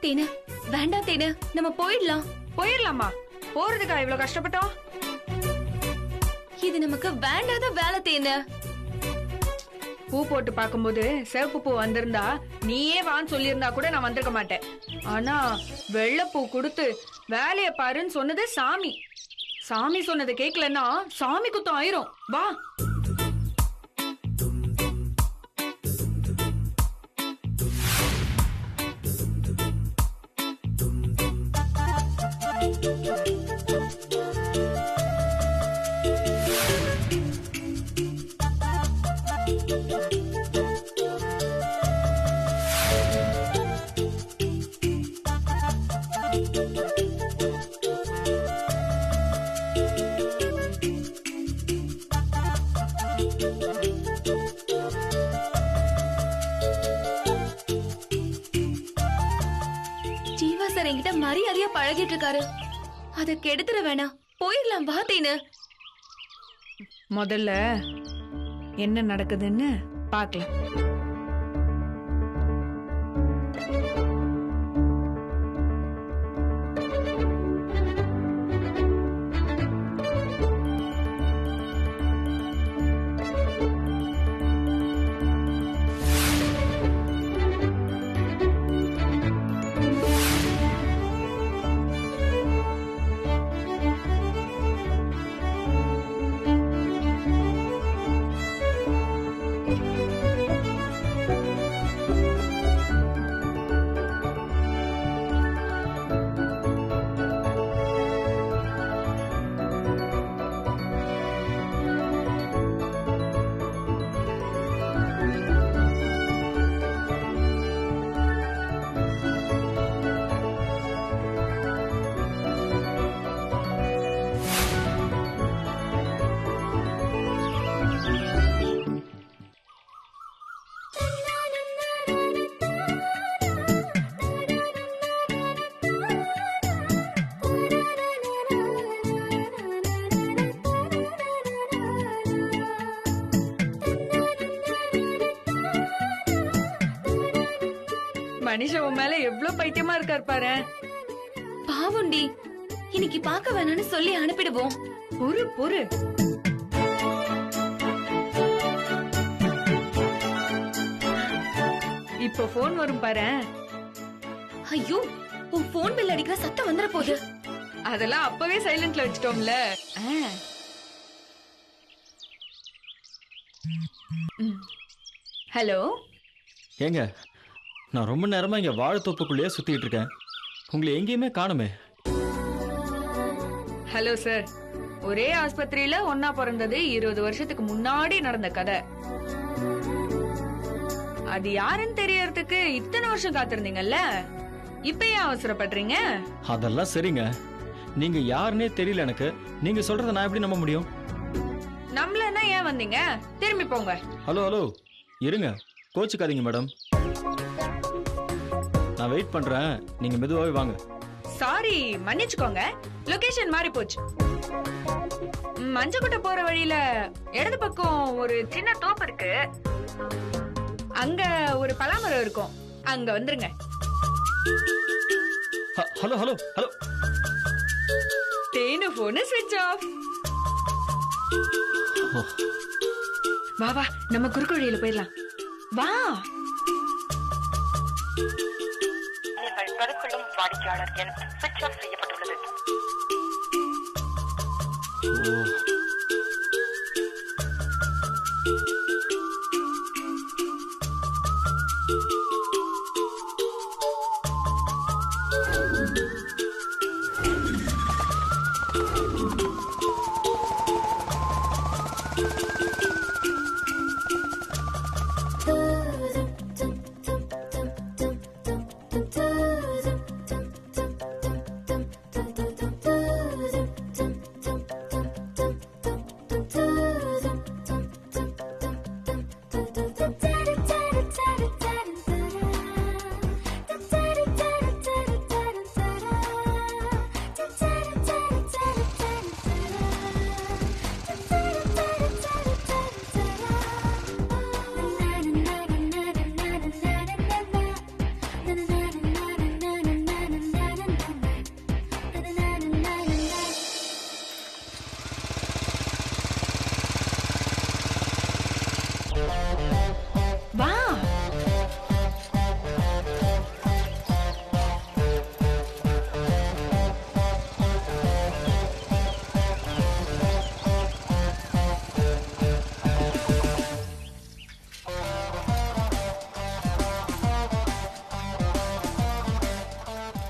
தேனு வேண்டாம் தேனு, நம்ம போயிடலாம். போயிடலாமா? போறதுக்கா இவ்வளவு கஷ்டப்பட்டோம்? இது நமக்கு வேண்டாத வேலை தேனு. பூ போட்டு பாக்கும்போது சிவப்பு பூ வந்திருந்தா நீயே வான்னு சொல்லியிருந்தா கூட நான் வந்திருக்க மாட்டேன். ஆனா வெள்ளைப்பூ கொடுத்து வேலைய பாருன்னு சொன்னது சாமி. சாமி சொன்னதை கேட்கலன்னா சாமி குத்தம் ஆயிரும். வா. ஜீவா சார் என்கிட்ட மரியாதையா பழகிட்டு இருக்காரு, அத கெடுத்துட வேணாம். போயிடலாம் வா தேனு. முதல்ல என்ன நடக்குதுன்னு பாக்கலாம். மனுஷன் உன் மேல எவ்வளவு பைத்தியமா இருக்காரு பாரு. பாவுண்டி, இன்னைக்கு பார்க்க வேணாம்னு சொல்லி அனுப்பிடுவோம். பொறு பொறு. இப்போ போன் வரும் பாரு. ஐயோ, உன் போன் பில் அடிக்கிற சத்தம் வந்துற போகுது. அதெல்லாம் அப்பவே சைலண்ட்ல வச்சிட்டோம்ல. ஹலோ. ஏங்க, நான் ரொம்ப நேரமா இங்க வாழைத்தோப்புக்குள்ளேயே சுத்திட்டு இருக்கேன். உங்களை எங்கேயுமே காணுமே. ஹலோ சார், ஒரே ஆஸ்பத்திரியில ஒன்னா பிறந்தது 20 வருஷத்துக்கு முன்னாடி நடந்த கதை. அது யாருன்னு தெரியறதுக்கு இத்தனை வருஷம் காத்திருந்தீங்கல்ல, இப்ப ஏன் அவசரப்படுறீங்க? அதெல்லாம் சரிங்க, நீங்க யாருன்னே தெரியல எனக்கு. நீங்க சொல்றத நான் எப்படி நம்ப முடியும்? நம்மளன்னா ஏன் வந்தீங்க? திரும்பி போங்க. ஹலோ ஹலோ, இருங்க, கோச்சுக்காதீங்க மேடம். நான் வெயிட் பண்றேன், நீங்க மெதுவாவே வாங்க. சாரி, மன்னிச்சுக்கோங்க, லொகேஷன் மாறி போச்சு. மஞ்சக்குட்டை போற வழியில இடது பக்கம் ஒரு சின்ன தோப்பு இருக்கு, அங்க ஒரு பலாமரம் இருக்கும், அங்க வந்துருங்க. Hello hello hello. தேனு போன் ஸ்விட்ச் ஆஃப். வா வா, நம்ம குறுக்கு வழியில போயிடலாம். வா. நீங்கள் பெற்றுக்கொள்ளும் வாடிக்கையாளர் எண் ஸ்விட்ச் ஆஃப் செய்யப்பட்டுள்ளது.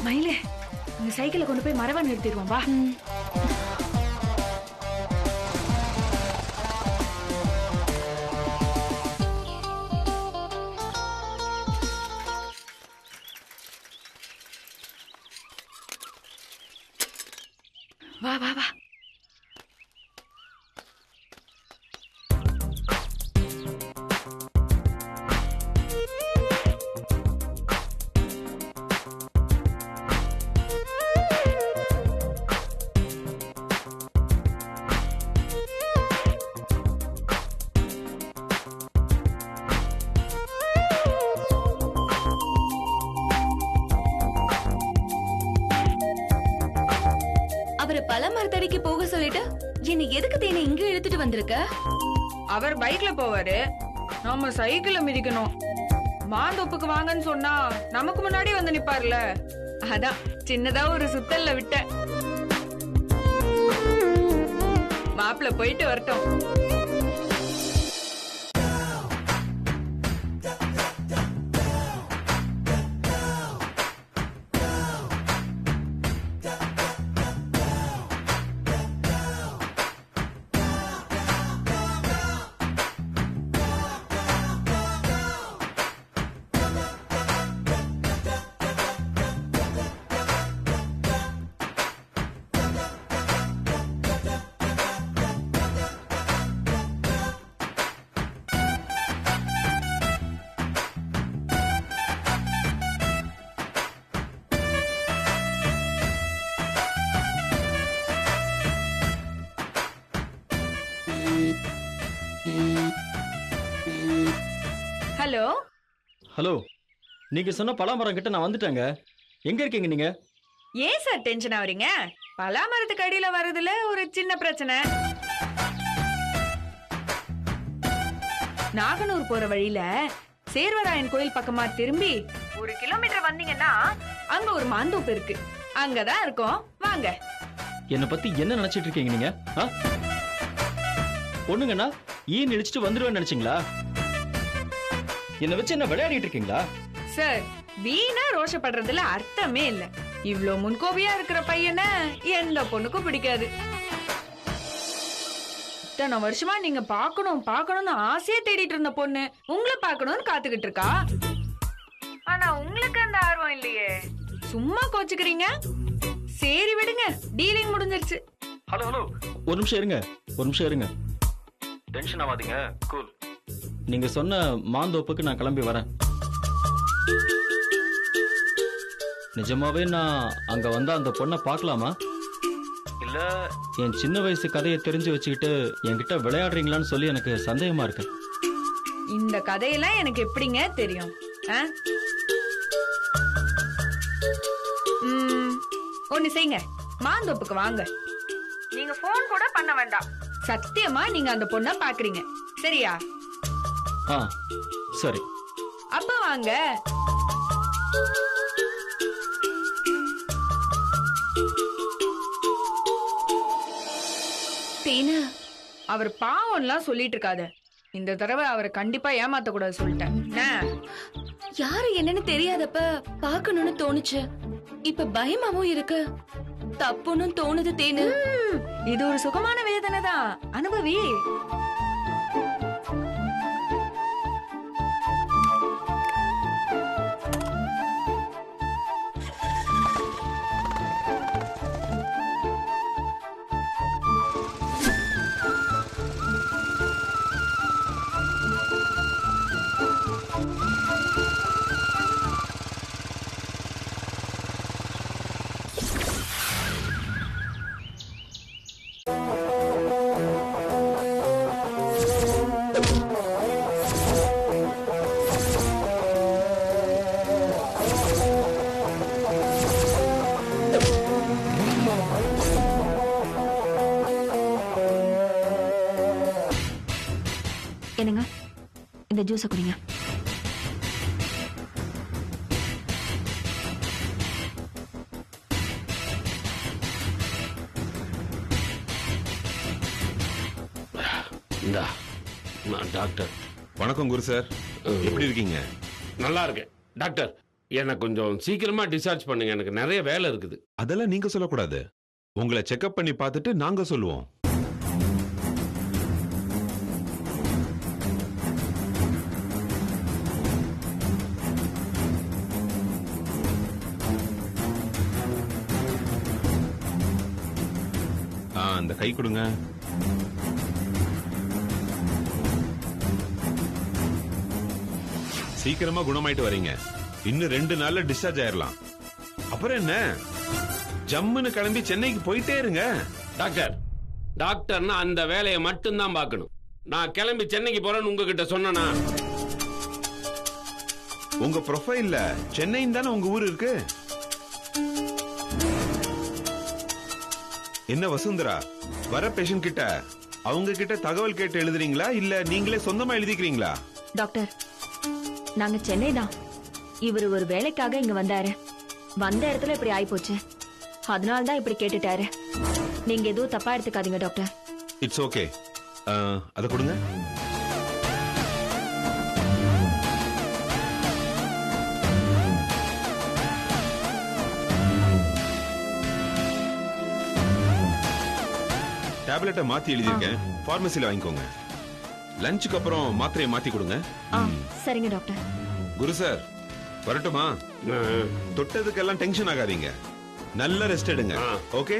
மயிலே இந்த சைக்கிளை கொண்டு போய் மரவா நிறுத்திடுவோம் வா. வா வா வா. அவரை பல மரத்தடிக்கு போக சொல்லிட்டு என்னை எதுக்கு தேனை இங்க இழுத்துட்டு வந்திருக்க? அவர் பைக்ல போவாரு, நாம சைக்கிள மிதிக்கணும். மாந்தோப்புக்கு வாங்கன்னு சொன்னா நமக்கு முன்னாடி வந்து நிப்பார்ல, அதான் சின்னதா ஒரு சுத்தல்ல விட்ட. மாப்பிள்ள போயிட்டு வரட்டும். ஹலோ ஹலோ, நீங்க சொன்ன பலாமரம் கிட்ட நான் வந்துட்டேங்க. எங்க இருக்கீங்க நீங்க? ஏன் சார் டென்ஷன் ஆவறீங்க? பலாமரத்துக்கு அடியில வர்றதுல ஒரு சின்ன பிரச்சனை. நாகனூர் போற வழியில சேர்வராயன் கோயில் பக்கமா திரும்பி 1 கிலோமீட்டர் வந்தீங்கன்னா அங்க ஒரு மாந்தோப்பு இருக்கு, அங்கதான் இருக்கோம், வாங்க. என்னை பத்தி என்ன நினைச்சிட்டு இருக்கீங்க நீங்க? ஒண்ணுங்கண்ணா ஈன் இழிச்சிட்டு வந்துருவேன்னு நினைச்சீங்களா? என்ன வச்சு என்ன விளையாடிட்டு இருக்கீங்களா? சார், வீணா ரோஷப்படுறதுல அர்த்தமே இல்ல. இவ்ளோ முன்கோபியா இருக்கிற பையனை எந்த பொண்ணுக்கும் பிடிக்காது. இத்தனை வருஷமா நீங்க பாக்கணும்னு ஆசையா தேடிட்டு இருந்த பொண்ணு உங்களை பாக்கணும்னு காத்துக்கிட்டு இருக்கா. ஆனா உங்களுக்கு அந்த ஆர்வம் இல்லையே, சும்மா கோச்சுக்கிறீங்க. சரி விடுங்க, டீலிங் முடிஞ்சிருச்சு. ஹலோ ஹலோ, ஒரு நிமிஷம் இருங்க. டென்ஷன் ஆகாதீங்க, கூல். நீங்க சொன்ன மாந்தோப்புக்கு நான் கிளம்பி வரேன். நிஜமாவே நான் அங்க வந்தா அந்த பொண்ணை பார்க்கலாமா? இல்ல என் சின்ன வயசு கதையை தெரிஞ்சு வச்சுக்கிட்டு என்கிட்ட விளையாடுறீங்களான்னு சொல்லி எனக்கு சந்தேகமா இருக்கு. இந்த கதையெல்லாம் எனக்கு எப்படிங்க தெரியும்? ஒண்ணு செய்யுங்க, மாந்தோப்புக்கு வாங்க. நீங்க போன் கூட பண்ண வேண்டாம். சத்தியமா நீங்க அந்த பொண்ணை பாக்குறீங்க, சரியா? சரி. அப்ப வாங்க. தேனா, அவர் பாவம்லாம் சொல்லிட்டு இருக்காத. இந்த தடவை அவரை கண்டிப்பா ஏமாத்த கூடாது சொல்லிட்டேன். யாரு என்னன்னு தெரியாதப்ப பாக்கணும்னு தோணுச்சு. இப்ப பயமாவும் இருக்கு, தப்புன்னு தோணுது தேனு. இது ஒரு சுகமான வேதனை தான், அனுபவி. என்னங்க, இந்த ஜூஸை குடிங்க. இந்தா, நான் டாக்டர். வணக்கம் குரு சார், எப்படி இருக்கீங்க? நல்லா இருக்கேன் டாக்டர். எனக்கு கொஞ்சம் சீக்கிரமா டிஸ்சார்ஜ் பண்ணுங்க, எனக்கு நிறைய வேலை இருக்குது. அதெல்லாம் நீங்க சொல்லக்கூடாது. உங்களை செக்அப் பண்ணி பார்த்துட்டு நாங்க சொல்லுவோம். அந்த கை கொடுங்க. சீக்கிரமா குணமாயிட்டு வரீங்க. இன்னும் 2 நாள்ல டிஸ்சார்ஜ் ஆயிரலாம். அப்புறம் என்ன, ஜம்முன்னு கிளம்பி சென்னைக்கு போயிட்டே இருங்க. டாக்டர்னா அந்த வேலையை மட்டும்தான் பார்க்கணும். நான் கிளம்பி சென்னைக்கு போறேன்னு உங்ககிட்ட சொன்னா? உங்க ப்ரொஃபைல்ல சென்னைன்னு தானே உங்க ஊர் இருக்கு. என்ன வசுந்தரா, வர பேஷண்ட் கிட்ட அவங்க கிட்ட தகவல் கேட்டு எழுதுறீங்களா இல்ல நீங்களே சொந்தமா எழுதிக்கிறீங்களா? டாக்டர், நாங்க சென்னை தான். இவர் ஒரு வேலைக்காக இங்க வந்தாரு. வந்த இடத்துல இப்படி ஆயிப்போச்சு. அதனால தான் இப்படி கேட்டுட்டாரு. நீங்க எதுவும் தப்பா எடுத்துக்காதீங்க டாக்டர். It's okay. அத கொடுங்க. டேப்லெட்டை மாத்தி எழுதிருக்கேன், பார்மசில வாங்கிக்கோங்க. லஞ்சுக்கு அப்புறம் மாத்திரையை மாத்தி கொடுங்க. சரிங்க டாக்டர். குரு சார் வரட்டுமா? தொட்டதுக்கெல்லாம் டென்ஷன் ஆகாதீங்க, நல்ல ரெஸ்ட் எடுங்க. ஓகே,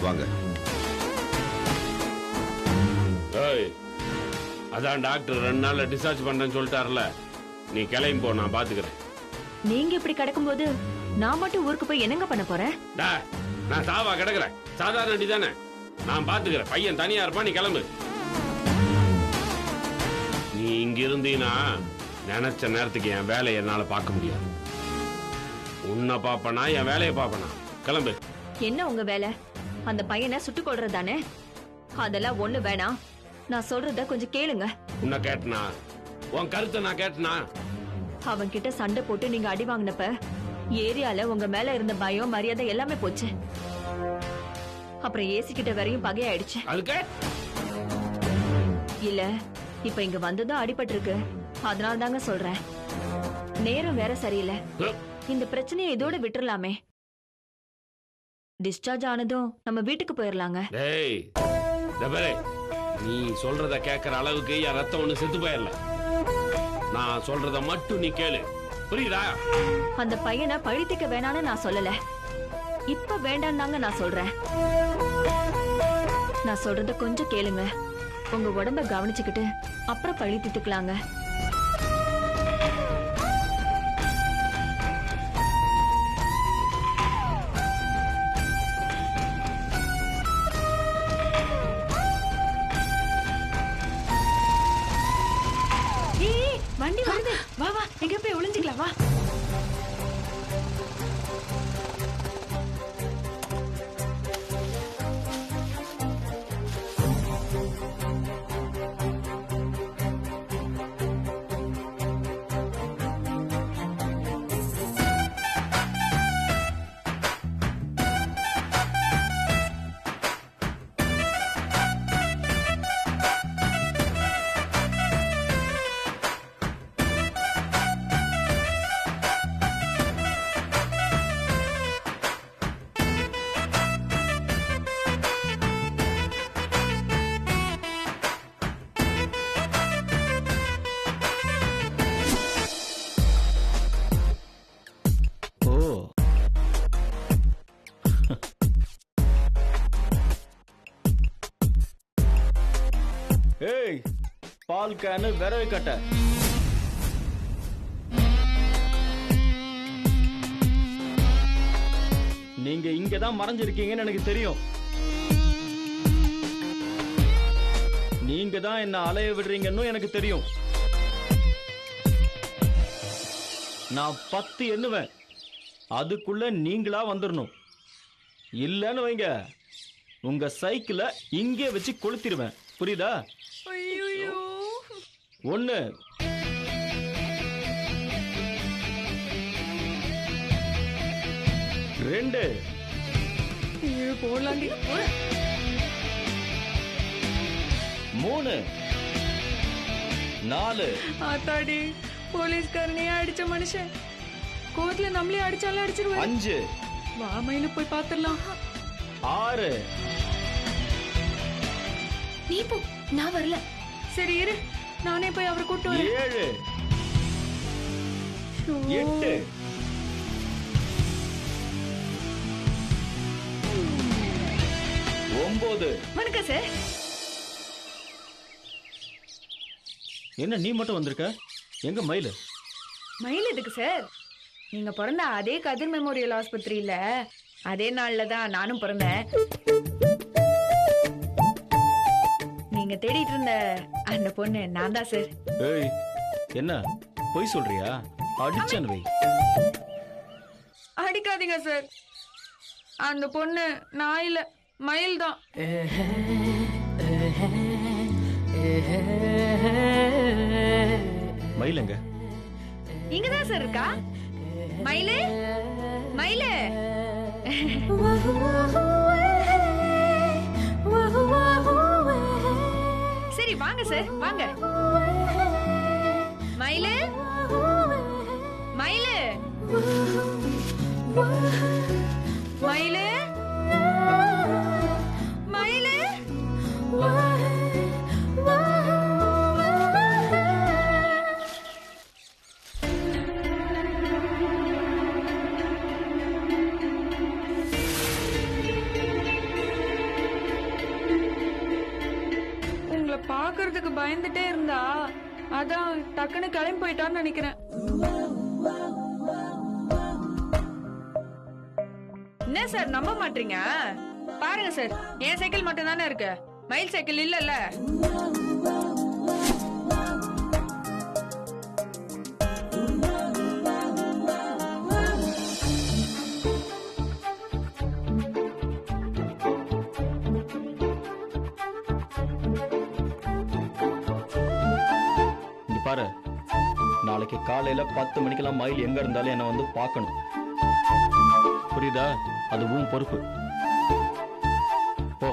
வாங்க. அதான் டாக்டர் 2 நாள்ல டிஸ்சார்ஜ் பண்றேன்னு சொல்லிட்டாருல, நீ கிளம்பி போ, நான் பாத்துக்கிறேன். நீங்க இப்படி கிடக்கும்போது நான் மட்டும் ஊருக்கு போய் என்னங்க பண்ண போறேன்? நான் சாவா கிடக்குறேன், சாதாரண அடி தானே, நான் பாத்துக்கிறேன். பையன் தனியா இருப்பா, நீ கிளம்பு. நீ இங்க இருந்தீனா நினைச்ச நேரத்துக்கு என் வேலையை என்னால பார்க்க முடியாது. உன்னை பாப்பனா என் வேலையை பாப்பனா? கிளம்பு. என்ன உங்க வேலை? அந்த பையனை சுட்டுக் கொள்றது தானே? அதெல்லாம் ஒண்ணு வேணாம். நான் சொல்றத கொஞ்சம் கேளுங்க. உன்னை கேட்டனா? உன் கருத்தை நான் கேட்டனா? அவன் கிட்ட சண்டை போட்டு நீங்க அடி வாங்கினப்ப ஏரியால உங்க மேல இருந்த பயம் மரியாதை எல்லாமே போச்சு. அப்புறம் ஏசி கிட்ட வரையும் பகையாயிடுச்சு. அதுக்கு இல்ல, இப்ப இங்க வந்ததும் அடிபட்டு இருக்கு. அதனால தாங்க சொல்றேன். நேரம் வேற சரியில்லை. இந்த பிரச்சனையை இதோட விட்டுறலாமே. டிஸ்சார்ஜ் ஆனதும் நம்ம வீட்டுக்கு போயிடலாங்க. டேய் தபரே, நீ சொல்றத கேட்கற அளவுக்கு என் ரத்தம் ஒண்ணு செத்து போயிடல. நான் சொல்றத மட்டும் நீ கேளு, புரியுதா? அந்த பையனை பழித்திக்க வேணான்னு நான் சொல்லல, இப்ப வேண்டாம் தாங்க நான் சொல்றேன். நான் சொல்றத கொஞ்சம் கேளுங்க. உங்க உடம்ப கவனிச்சுக்கிட்டு அப்புறம் பழி தீர்த்துக்கலாங்க. வண்டி வருது, வா வா, எங்க போய் ஒளிஞ்சுக்கலாம், வா. ஏய், பால் கேனு விரவை கட்ட. நீங்க இங்கதான் மறைஞ்சிருக்கீங்கன்னு எனக்கு தெரியும். நீங்க தான் என்ன அலைய விடுறீங்கன்னு எனக்கு தெரியும். நான் 10 எண்ணுவேன், அதுக்குள்ள நீங்களா வந்துடணும். இல்லன்னு வைங்க, உங்க சைக்கிள இங்கே வச்சு கொளுத்திடுவேன். புரியுதா? 1 2 போலாண்டி 3 4 ஆத்தாடி, போலீஸ்காரனையே அடிச்ச மனுஷன் கோவத்துல நம்மளே அடிச்சாலும் அடிச்சிருவாரு. 5 வா மயில போய் பாத்துடலாம். 6 நீ போ, நான் வரல. சரி இரு, நானே போய் அவரை கூட்டு வரேன். 7 ஷோ. 8 9 வணக்கம் சார். என்ன நீ மட்டும் வந்திருக்க? எங்க மயிலு? மயில் எதுக்கு சார்? நீங்க பிறந்த அதே கதிர் மெமோரியல் ஆஸ்பத்திரியில அதே நாள்ல தான் நானும் பிறந்தேன். நீங்க தேடிட்டு இருந்த அந்த பொண்ணு நான் தான் சார். ஏய் என்ன பொய் சொல்றியா? அடிச்சன் வை. அடிக்காதீங்க சார். அந்த பொண்ணு நான் இல்ல, மயில் தான். மயிலங்க? இங்கதான் சார் இருக்கா. மயிலு, மயிலு. சரி வாங்க சார், வாங்க. மயிலு, மயிலு, மயிலு, மயிலு. உங்களை பாக்குறதுக்கு பயந்துட்டே இருந்தா அதான் டக்குன்னு கிளம்பி போயிட்டான்னு நினைக்கிறேன். என்ன சார் நம்ப மாட்டீங்க? பாருங்க சார், என் சைக்கிள் மட்டும் தானே இருக்கு, மயில் சைக்கிள் இல்லல்ல. இங்க பாரு, நாளைக்கு காலையில 10 மணிக்கெல்லாம் மயில் எங்க இருந்தாலும் என்ன வந்து பார்க்கணும். புரியுதா? அதுவும் பொறுப்பு. போ.